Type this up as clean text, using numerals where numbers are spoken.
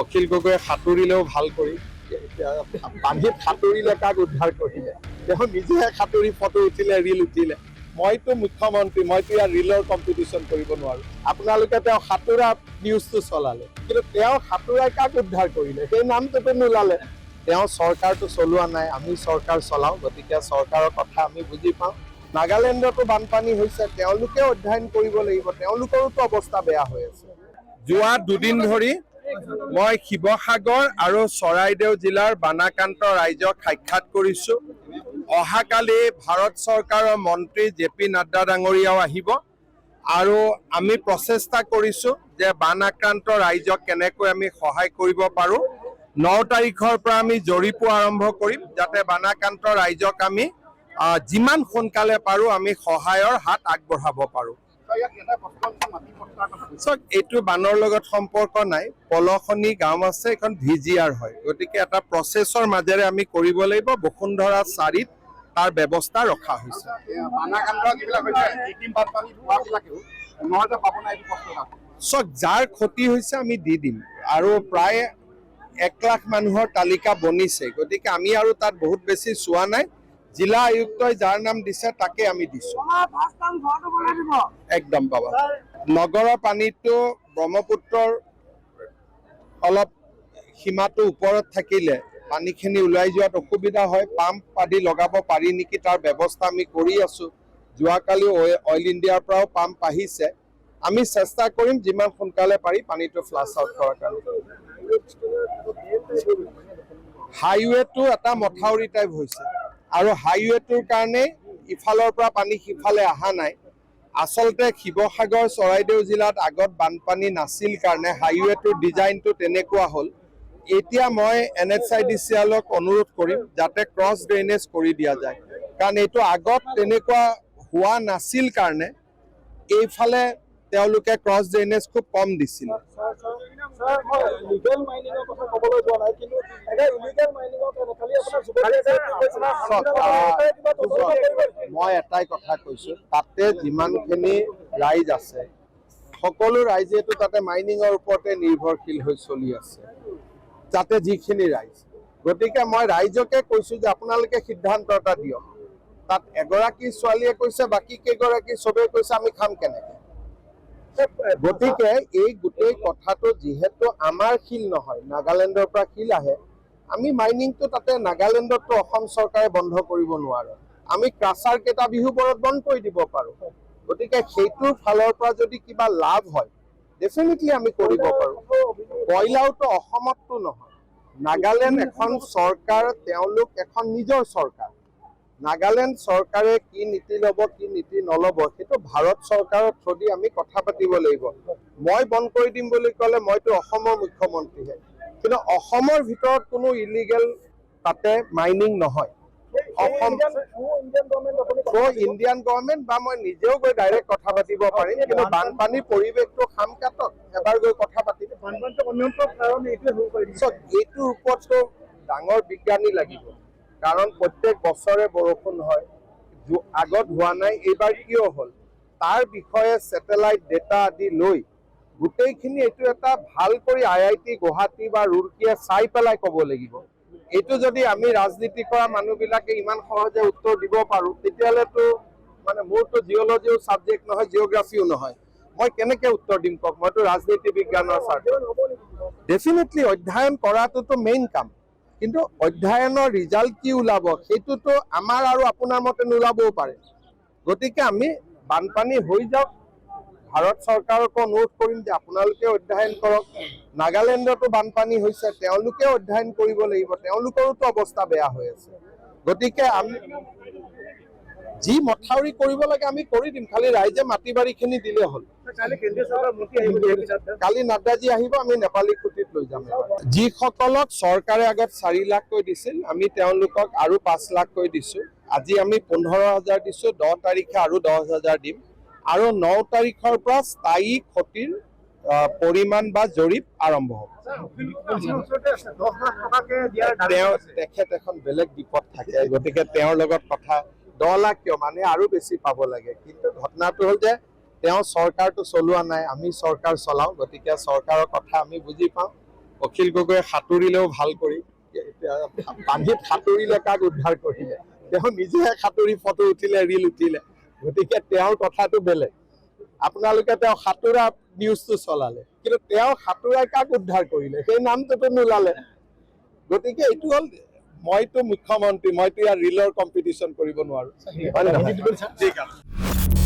অখিল গগৈয়ে সাঁতুৰিলেও ভাল কৰি পানীত সাঁতুৰিলে কাক উদ্ধাৰ কৰিলে তেওঁ নিজে সাঁতুৰি ফটো উঠিলে ৰিল উঠিলে মইতো মুখ্যমন্ত্ৰী মইতো ইয়াৰ ৰিলৰ কম্পিটিশ্যন কৰিব নোৱাৰো আপোনালোকে তেওঁ সাঁতোৰা নিউজটো চলালে কিন্তু তেওঁ সাঁতোৰাই কাক উদ্ধাৰ কৰিলে সেই নামটোতো নোলালে তেওঁ চৰকাৰটো চলোৱা নাই আমি চৰকাৰ চলাওঁ গতিকে চৰকাৰৰ কথা আমি বুজি পাওঁ নাগালেণ্ডতো বানপানী হৈছে তেওঁলোকে অধ্যয়ন কৰিব লাগিব তেওঁলোকৰোতো অৱস্থা বেয়া হৈ আছে যোৱা দুদিন ধৰি মই শিৱসাগৰ আৰু চৰাইদেউ জিলাৰ বানাক্ৰান্ত ৰাইজক সাক্ষাৎ কৰিছোঁ অহাকালি ভাৰত চৰকাৰৰ মন্ত্ৰী জে.পি. নাড্ডা ডাঙৰীয়াও আহিব আৰু আমি প্ৰচেষ্টা কৰিছোঁ যে বান আক্ৰান্ত ৰাইজক কেনেকৈ আমি সহায় কৰিব পাৰোঁ 9 তাৰিখৰ পৰা আমি জৰীপো আৰম্ভ কৰিম যাতে বানাক্ৰান্ত ৰাইজক আমি যিমান সোনকালে পাৰোঁ আমি সহায়ৰ হাত আগবঢ়াব পাৰোঁ এইটো বানৰ লগত সম্পৰ্ক নাই পলখনি গাঁও আছে এখন ভিজিআৰ হয় গতিকে এটা প্ৰচেছৰ মাজেৰে আমি কৰিব লাগিব বসুন্ধৰা 4ত তাৰ ব্যৱস্থা ৰখা হৈছে যাৰ ক্ষতি হৈছে আমি দি দিম আৰু প্ৰায় 1 লাখ মানুহৰ তালিকা বনিছে গতিকে আমি আৰু তাত বহুত বেছি চোৱা নাই জিলা আয়ুক্তই যাৰ নাম দিছে তাকে আমি দিছোঁ একদম পাবা নগৰৰ পানীটো ব্ৰহ্মপুত্ৰৰ অলপ সীমাটো ওপৰত থাকিলে পানীখিনি ওলাই যোৱাত অসুবিধা হয় পাম্প আদি লগাব পাৰি নেকি তাৰ ব্যৱস্থা আমি কৰি আছোঁ যোৱাকালি অইল ইণ্ডিয়াৰ পৰাও পাম্প আহিছে আমি চেষ্টা কৰিম যিমান সোনকালে পাৰি পানীটো ফ্লাছ আউট কৰাৰ কাৰণে হাইৱেটো এটা মথাউৰি টাইপ হৈছে আৰু হাইৱেটোৰ কাৰণে ইফালৰ পৰা পানী সিফালে অহা নাই আচলতে শিৱসাগৰ চৰাইদেউ জিলাত আগত বানপানী নাছিল কাৰণে হাইৱেটোৰ ডিজাইনটো তেনেকুৱা হ'ল এতিয়া মই NHIDCLক অনুৰোধ কৰিম যাতে ক্ৰছ ড্ৰেইনেজ কৰি দিয়া যায় কাৰণ এইটো আগত তেনেকুৱা হোৱা নাছিল কাৰণে এইফালে তেওঁলোকে ক্ৰছ ড্ৰেইনেজ খুব কম দিছিল মই এটাই কথা কৈছো তাতে যিমানখিনি ৰাইজ আছে সকলো ৰাইজেতো তাতে মাইনিঙৰ ওপৰতে নিৰ্ভৰশীল হৈ চলি আছে যাতে যিখিনি ৰাইজ গতিকে মই ৰাইজকে কৈছো যে আপোনালোকে সিদ্ধান্ত এটা দিয়ক তাত এগৰাকী ছোৱালীয়ে কৈছে বাকী কেইগৰাকী চবেই কৈছে আমি খাম কেনেকে গতিকে এই গোটেই কথাটো যিহেতু আমাৰ শিল নহয় নাগালেণ্ডৰ পৰা শিল আহে আমি মাইনিংটো তাতে নাগালেণ্ডতো অসম চৰকাৰে বন্ধ কৰিব নোৱাৰে আমি ক্ৰাছাৰ কেইটা বিহুবোৰত বন্ধ কৰি দিব পাৰোঁ গতিকে সেইটোৰ ফালৰ পৰা যদি কিবা লাভ হয় ডেফিনেটলি আমি কৰিব পাৰোঁ কয়লাওতো অসমততো নহয় নাগালেণ্ড এখন চৰকাৰ তেওঁলোক এখন নিজৰ চৰকাৰ নাগালেণ্ড চৰকাৰে কি নীতি ল'ব কি নীতি নল'ব সেইটো ভাৰত চৰকাৰৰ থ্ৰুদি আমি কথা পাতিব লাগিব মই বন্ধ কৰি দিম বুলি ক'লে মইতো অসমৰ মুখ্যমন্ত্ৰীহে কিন্তু অসমৰ ভিতৰত কোনো ইলিগেল তাতে মাইনিং নহয় অসম ইণ্ডিয়ান গভৰ্ণমেণ্ট বা মই নিজেও গৈ ডাইৰেক্ট কথা পাতিব পাৰিম কিন্তু বানপানীৰ পৰিৱেশটো খামকাটত এবাৰ গৈ কথা পাতিম এইটোৰ ওপৰততো ডাঙৰ বিজ্ঞানী লাগিব কাৰণ প্ৰত্যেক বছৰে বৰষুণ হয় আগত হোৱা নাই এইবাৰ কিয় হ'ল তাৰ বিষয়ে ছেটেলাইট ডেটা আদি লৈ গোটেইখিনি এইটো এটা ভাল কৰি IIT গুৱাহাটী বা ৰুৰকিয়ে চাই পেলাই ক'ব লাগিব এইটো যদি আমি ৰাজনীতি কৰা মানুহবিলাকে ইমান সহজে উত্তৰ দিব পাৰোঁ তেতিয়াহ'লেতো মানে মোৰতো জিঅ'লজিও ছাবজেক্ট নহয় জিঅ'গ্ৰাফিও নহয় মই কেনেকৈ উত্তৰ দিম কওক মইতো ৰাজনীতি বিজ্ঞানৰ ছাত্ৰী ডেফিনেটলি অধ্যয়ন কৰাটোতো মেইন কাম কিন্তু অধ্যয়নৰ ৰিজাল্ট কি ওলাব সেইটোতো আমাৰ আৰু আপোনাৰ মতে নোলাবও পাৰে গতিকে আমি বানপানী হৈ যাওক ভাৰত চৰকাৰকো অনুৰোধ কৰিম যে আপোনালোকে অধ্যয়ন কৰক নাগালেণ্ডতো বানপানী হৈছে তেওঁলোকে অধ্যয়ন কৰিব লাগিব তেওঁলোকৰোতো অৱস্থা বেয়া হৈ আছে গতিকে আমি যি মথাউৰি কৰিব লাগে আমি কৰি দিম খালি ৰাইজে মাটি বাৰীখিনি দিলে হ'ল কালি নাড্ডাজী আহিব আমি নেপালী খুঁটিত লৈ যাম যিসকলক চৰকাৰে আগত 4 লাখকৈ দিছিল আমি তেওঁলোকক আৰু 5 লাখকৈ দিছোঁ আজি আমি 15,000 দিছোঁ 10 তাৰিখে আৰু 10,000 দিম আৰু 9 তাৰিখৰ পৰা স্থায়ী ক্ষতিৰ পৰিমাণ বা জৰীপ আৰম্ভ হ'ব তেখেত এখন বেলেগ বিপদ থাকে গতিকে তেওঁৰ লগত কথা 10 লাখ কিয় মানে আৰু বেছি পাব লাগে কিন্তু ঘটনাটো হ'ল যে তেওঁ চৰকাৰটো চলোৱা নাই আমি চৰকাৰ চলাওঁ গতিকে চৰকাৰৰ কথা আমি বুজি পাওঁ অখিল গগৈয়ে সাঁতুৰিলেও ভাল কৰি পানীত সাঁতুৰিলে কাক উদ্ধাৰ কৰিলে তেওঁ নিজে সাঁতুৰি ফটো উঠিলে ৰীল উঠিলে গতিকে তেওঁৰ কথাটো বেলেগ আপোনালোকে তেওঁ সাঁতোৰা নিউজটো চলালে কিন্তু তেওঁ সাঁতোৰাই কাক উদ্ধাৰ কৰিলে সেই নামটোতো নোলালে গতিকে এইটো হ'ল মইতো মুখ্যমন্ত্ৰী মইতো ইয়াৰ ৰীলৰ কম্পিটিশ্যন কৰিব নোৱাৰো হয় নে নহয়? ঠিক আছে